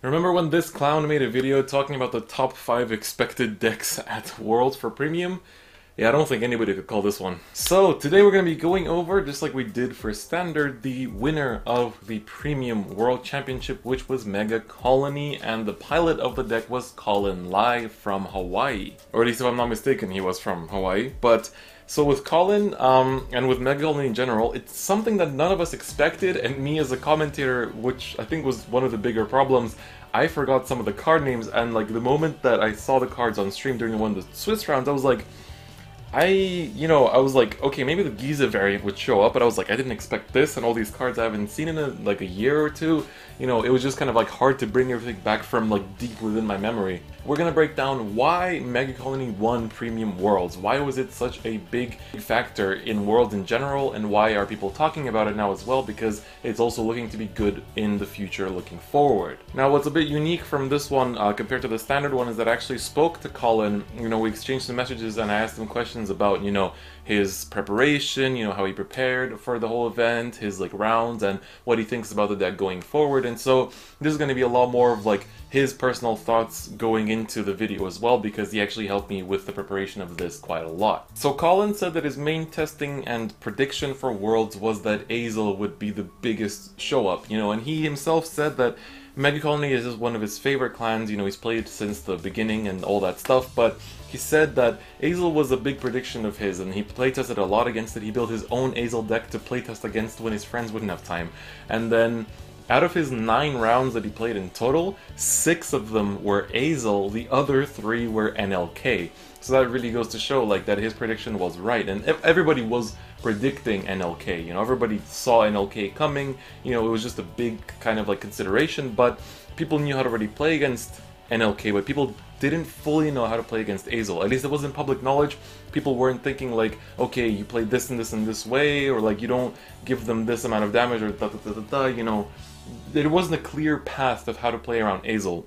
Remember when this clown made a video talking about the top 5 expected decks at Worlds for Premium? Yeah, I don't think anybody could call this one. So, today we're going to be going over, just like we did for Standard, the winner of the Premium World Championship, which was Megacolony, and the pilot of the deck was Colin Lai from Hawaii. Or at least if I'm not mistaken, he was from Hawaii. But, so with Colin, and with Megacolony in general, it's something that none of us expected, and me as a commentator, which I think was one of the bigger problems, I forgot some of the card names, and like the moment that I saw the cards on stream during one of the Swiss rounds, I was like, I was like, okay, maybe the Giza variant would show up, but I was like, I didn't expect this, and all these cards I haven't seen in like a year or two. You know, it was just kind of like hard to bring everything back from like deep within my memory. We're gonna break down why Megacolony won Premium Worlds. Why was it such a big factor in Worlds in general, and why are people talking about it now as well, because it's also looking to be good in the future looking forward. Now, what's a bit unique from this one compared to the Standard one is that I actually spoke to Colin. You know, we exchanged some messages and I asked him questions about, you know, his preparation, you know, how he prepared for the whole event, his like rounds, and what he thinks about the deck going forward. And so this is going to be a lot more of like his personal thoughts going into the video as well, because he actually helped me with the preparation of this quite a lot. So Colin said that his main testing and prediction for Worlds was that Ezel would be the biggest show up, you know, and he himself said that Megacolony is just one of his favorite clans. You know, he's played since the beginning and all that stuff, but he said that Ezel was a big prediction of his, and he playtested a lot against it. He built his own Ezel deck to playtest against when his friends wouldn't have time. And then, out of his 9 rounds that he played in total, 6 of them were Ezel, the other 3 were NLK. So that really goes to show like that his prediction was right, and everybody was predicting NLK, you know, everybody saw NLK coming, you know, it was just a big kind of like consideration, but people knew how to already play against NLK, but people didn't fully know how to play against Ezel. At least it wasn't public knowledge. People weren't thinking like, okay, you play this and this and this way, or like you don't give them this amount of damage, or da da da da da, you know. There wasn't a clear path of how to play around Ezel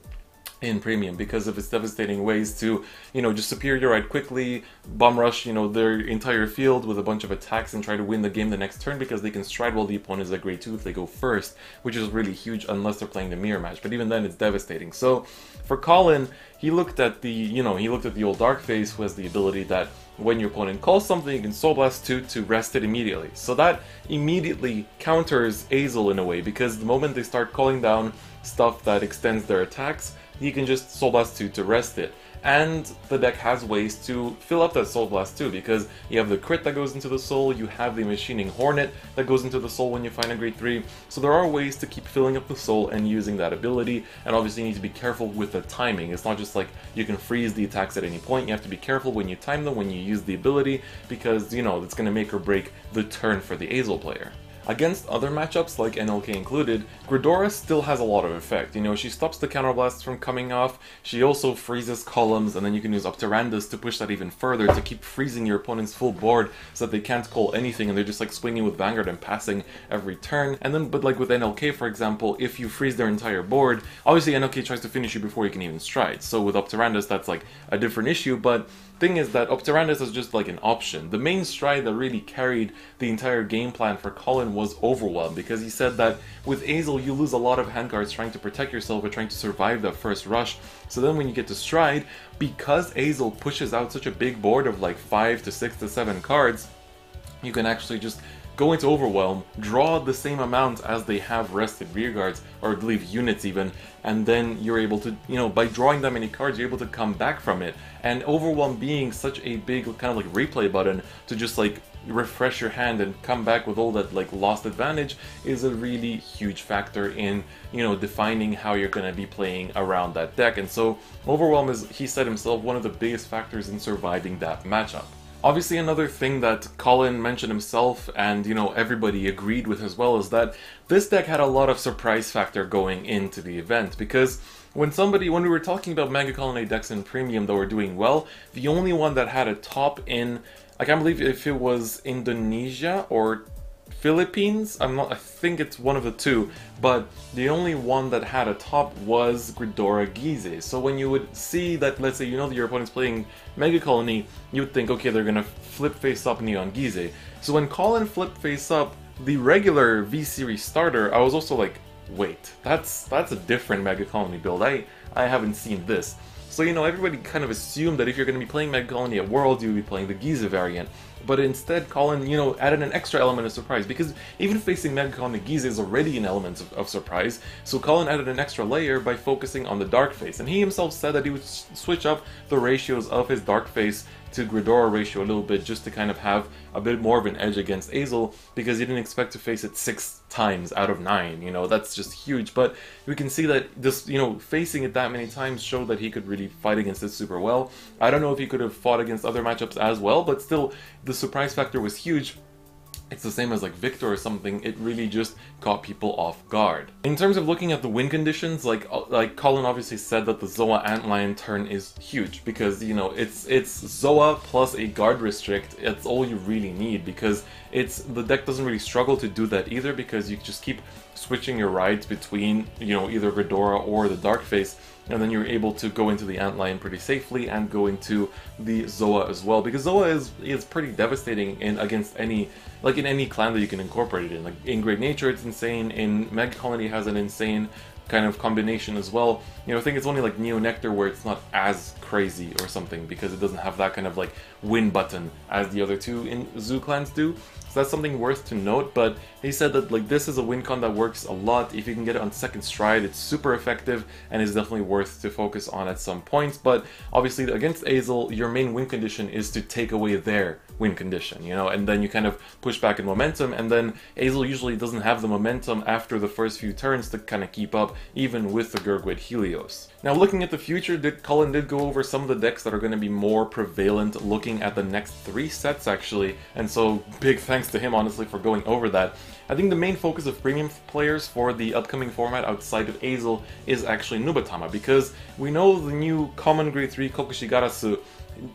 in Premium because of its devastating ways to, you know, just superiorite quickly, bomb rush, you know, their entire field with a bunch of attacks and try to win the game the next turn, because they can stride while the opponent is at grade 2 if they go first, which is really huge unless they're playing the mirror match, but even then it's devastating. So for Colin, he looked at the, you know, he looked at the old Darkface, who has the ability that when your opponent calls something, you can Soul Blast 2 to rest it immediately. So that immediately counters Ezel in a way, because the moment they start calling down stuff that extends their attacks, you can just Soul Blast 2 to rest it. And the deck has ways to fill up that Soul Blast 2, because you have the crit that goes into the soul, you have the Machining Hornet that goes into the soul when you find a grade 3, so there are ways to keep filling up the soul and using that ability, and obviously you need to be careful with the timing. It's not just like you can freeze the attacks at any point, you have to be careful when you time them, when you use the ability, because, you know, it's going to make or break the turn for the Ezel player. Against other matchups, like NLK included, Gridora still has a lot of effect. You know, she stops the counterblasts from coming off, she also freezes columns, and then you can use Opterandus to push that even further to keep freezing your opponent's full board so that they can't call anything and they're just like swinging with Vanguard and passing every turn. And then, but like with NLK, for example, if you freeze their entire board, obviously NLK tries to finish you before you can even stride. So with Opterandus, that's like a different issue, but thing is that Opterandus is just like an option. The main stride that really carried the entire game plan for Colin was Overwhelm, because he said that with Ezel you lose a lot of hand cards trying to protect yourself or trying to survive that first rush. So then when you get to stride, because Ezel pushes out such a big board of like 5 to 6 to 7 cards, you can actually just go into Overwhelm, draw the same amount as they have rested rearguards, or I believe units even, and then you're able to, you know, by drawing that many cards, you're able to come back from it. And Overwhelm being such a big kind of like replay button to just like refresh your hand and come back with all that like lost advantage is a really huge factor in, you know, defining how you're going to be playing around that deck. And so Overwhelm is, he said himself, one of the biggest factors in surviving that matchup. Obviously, another thing that Colin mentioned himself, and, you know, everybody agreed with as well, is that this deck had a lot of surprise factor going into the event, because when we were talking about Megacolony decks in Premium that were doing well, the only one that had a top in, I can't believe if it was Indonesia or Philippines, I think it's one of the two, but the only one that had a top was Gridora Gize. So when you would see that, let's say you know that your opponent's playing Megacolony, you would think, okay, they're gonna flip face up Neon Gize. So when Colin flipped face up the regular V-Series starter, I was also like, wait, that's a different Megacolony build. I haven't seen this. So, you know, everybody kind of assumed that if you're going to be playing Megacolony at Worlds, you would be playing the Giza variant. But instead, Colin, you know, added an extra element of surprise, because even facing Megacolony Giza is already an element of surprise, so Colin added an extra layer by focusing on the Dark Face, and he himself said that he would switch up the ratios of his Dark Face to Ghidorah ratio a little bit, just to kind of have a bit more of an edge against Ezel, because he didn't expect to face it 6 times out of 9, you know, that's just huge. But we can see that this, you know, facing it that many times showed that he could really fight against it super well. I don't know if he could have fought against other matchups as well, but still, the surprise factor was huge. It's the same as like Victor or something, it really just caught people off guard. In terms of looking at the win conditions, like Colin obviously said that the Zoa Antlion turn is huge, because, you know, it's Zoa plus a guard restrict, it's all you really need, because the deck doesn't really struggle to do that either, because you just keep switching your rides between, you know, either Ghidorah or the Dark Face, and then you're able to go into the Antlion pretty safely and go into the Zoa as well, because Zoa is pretty devastating against any, like in any clan that you can incorporate it in. Like in Great Nature it's insane, in Megacolony has an insane kind of combination as well. You know, I think it's only like Neo Nectar where it's not as crazy or something, because it doesn't have that kind of like win button as the other two in Zoo clans do. So that's something worth to note. But he said that like this is a win con that works a lot. If you can get it on second stride, it's super effective and is definitely worth to focus on at some points. But obviously against Ezel, your main win condition is to take away their win condition, you know, and then you kind of push back in momentum, and then Ezel usually doesn't have the momentum after the first few turns to kind of keep up, even with the Gurguid Helios. Now, looking at the future, Colin did go over some of the decks that are going to be more prevalent looking at the next 3 sets actually, and so big thanks to him honestly for going over that. I think the main focus of premium players for the upcoming format outside of Ezel is actually Nubatama, because we know the new common grade 3 Kokushigarasu,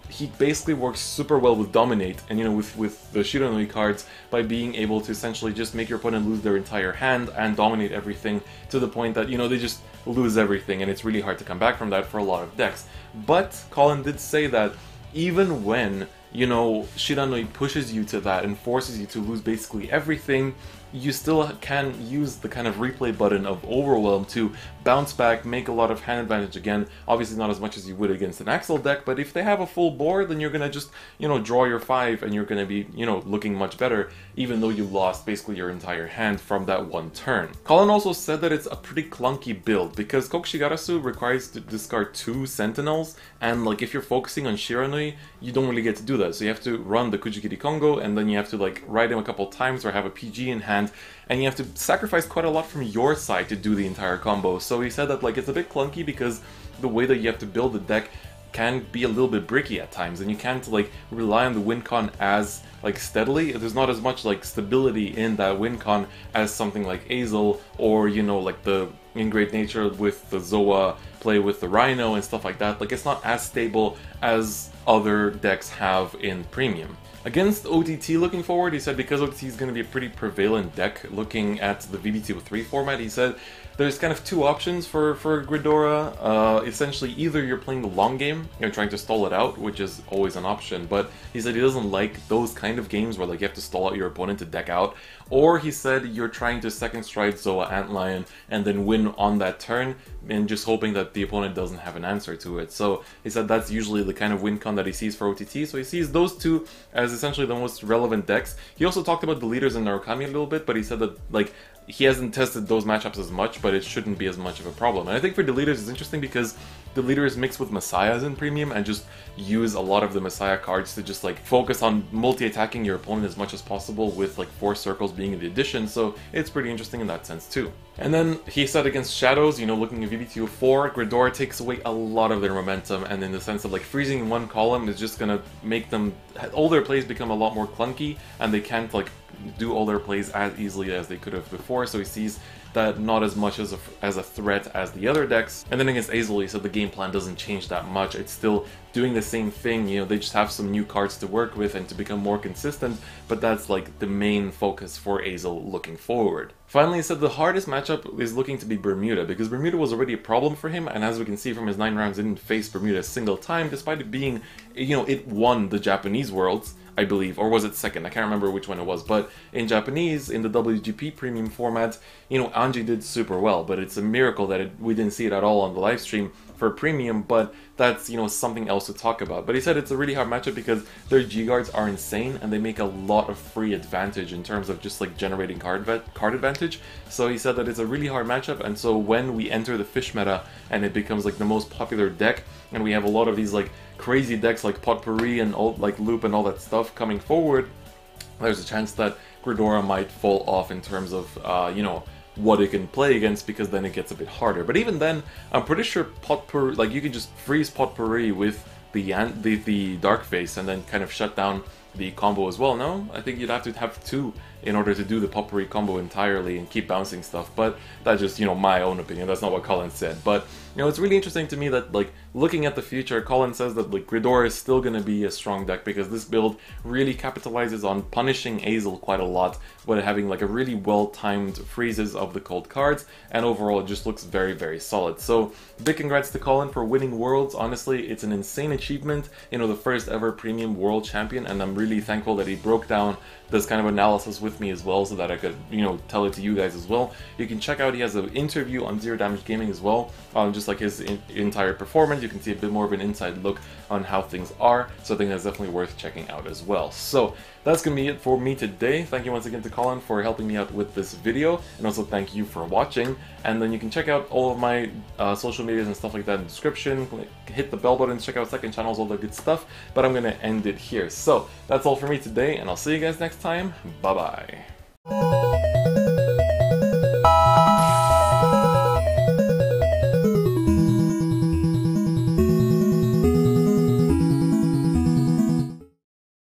he basically works super well with Dominate and, you know, with the Shiranui cards, by being able to essentially just make your opponent lose their entire hand and dominate everything to the point that, you know, they just lose everything, and it's really hard to come back from that for a lot of decks. But Colin did say that even when, you know, Shiranui pushes you to that and forces you to lose basically everything, you still can use the kind of replay button of Overwhelm to bounce back, make a lot of hand advantage again. Obviously not as much as you would against an Axel deck, but if they have a full board, then you're gonna just, you know, draw your 5 and you're gonna be, you know, looking much better, even though you lost basically your entire hand from that one turn. Colin also said that it's a pretty clunky build, because Kokushigarasu requires to discard 2 Sentinels, and like if you're focusing on Shiranui, you don't really get to do that. So you have to run the Kujikiri Kongo, and then you have to like ride him a couple times or have a PG in hand, and you have to sacrifice quite a lot from your side to do the entire combo. So he said that like it's a bit clunky, because the way that you have to build the deck can be a little bit bricky at times, and you can't like rely on the win con as like steadily. There's not as much like stability in that win con as something like Ezel, or, you know, like the in Great Nature with the Zoa play with the Rhino and stuff like that. Like it's not as stable as other decks have in Premium. Against OTT looking forward, he said because OTT is going to be a pretty prevalent deck looking at the VBT03 format, he said there's kind of 2 options for Ghidorah. Essentially, either you're playing the long game, you're trying to stall it out, which is always an option, but he said he doesn't like those kind of games where like you have to stall out your opponent to deck out. Or he said you're trying to second stride Zoa Antlion and then win on that turn, and just hoping that the opponent doesn't have an answer to it. So he said that's usually the kind of win con that he sees for OTT, so he sees those 2 as essentially the most relevant decks. He also talked about the leaders in Narukami a little bit, but he said that like he hasn't tested those matchups as much, but it shouldn't be as much of a problem. And I think for the leaders it's interesting because the leaders mix with Messiahs in Premium and just use a lot of the Messiah cards to just like focus on multi-attacking your opponent as much as possible, with like 4 circles being the addition, so it's pretty interesting in that sense too. And then he said against Shadows, you know, looking at VBT04, Ghidorah takes away a lot of their momentum, and in the sense of like freezing in one column is just gonna make them, all their plays become a lot more clunky, and they can't like do all their plays as easily as they could have before, so he sees that not as much as a threat as the other decks. And then against Ezel, he said the game plan doesn't change that much. It's still doing the same thing, you know, they just have some new cards to work with and to become more consistent, but that's like the main focus for Ezel looking forward. Finally, he said the hardest matchup is looking to be Bermuda, because Bermuda was already a problem for him, and as we can see from his 9 rounds, he didn't face Bermuda a single time, despite it being, you know, it won the Japanese Worlds. I believe, or was it second? I can't remember which one it was, but in Japanese, in the WGP Premium format, you know, Anji did super well, but it's a miracle that we didn't see it at all on the live stream for Premium, but that's, you know, something else to talk about. But he said it's a really hard matchup because their G-Guards are insane, and they make a lot of free advantage in terms of just like generating card advantage. So he said that it's a really hard matchup, and so when we enter the fish meta, and it becomes like the most popular deck, and we have a lot of these like crazy decks like Potpourri and all, like Loop and all that stuff coming forward, there's a chance that Gridora might fall off in terms of, you know, what it can play against, because then it gets a bit harder. But even then, I'm pretty sure Potpourri, like you can just freeze Potpourri with the Dark Face and then kind of shut down the combo as well. No? I think you'd have to have two in order to do the Potpourri combo entirely and keep bouncing stuff, but that's just, you know, my own opinion. That's not what Colin said. But, you know, it's really interesting to me that, like, looking at the future, Colin says that, like, Gridora is still going to be a strong deck because this build really capitalizes on punishing Ezel quite a lot, but having, like, a really well-timed freezes of the cold cards, and overall it just looks very, very solid. So, big congrats to Colin for winning Worlds. Honestly, it's an insane achievement, you know, the first ever Premium World Champion, and I'm really thankful that he broke down this kind of analysis with me as well, so that I could, you know, tell it to you guys as well. You can check out, he has an interview on Zero Damage Gaming as well, just like his entire performance. You can see a bit more of an inside look on how things are, so I think that's definitely worth checking out as well. So that's gonna be it for me today. Thank you once again to Colin for helping me out with this video, and also thank you for watching. And then you can check out all of my social medias and stuff like that in the description. Hit the bell button, check out second channels, all that good stuff. But I'm gonna end it here. So that's all for me today, and I'll see you guys next time. Bye bye.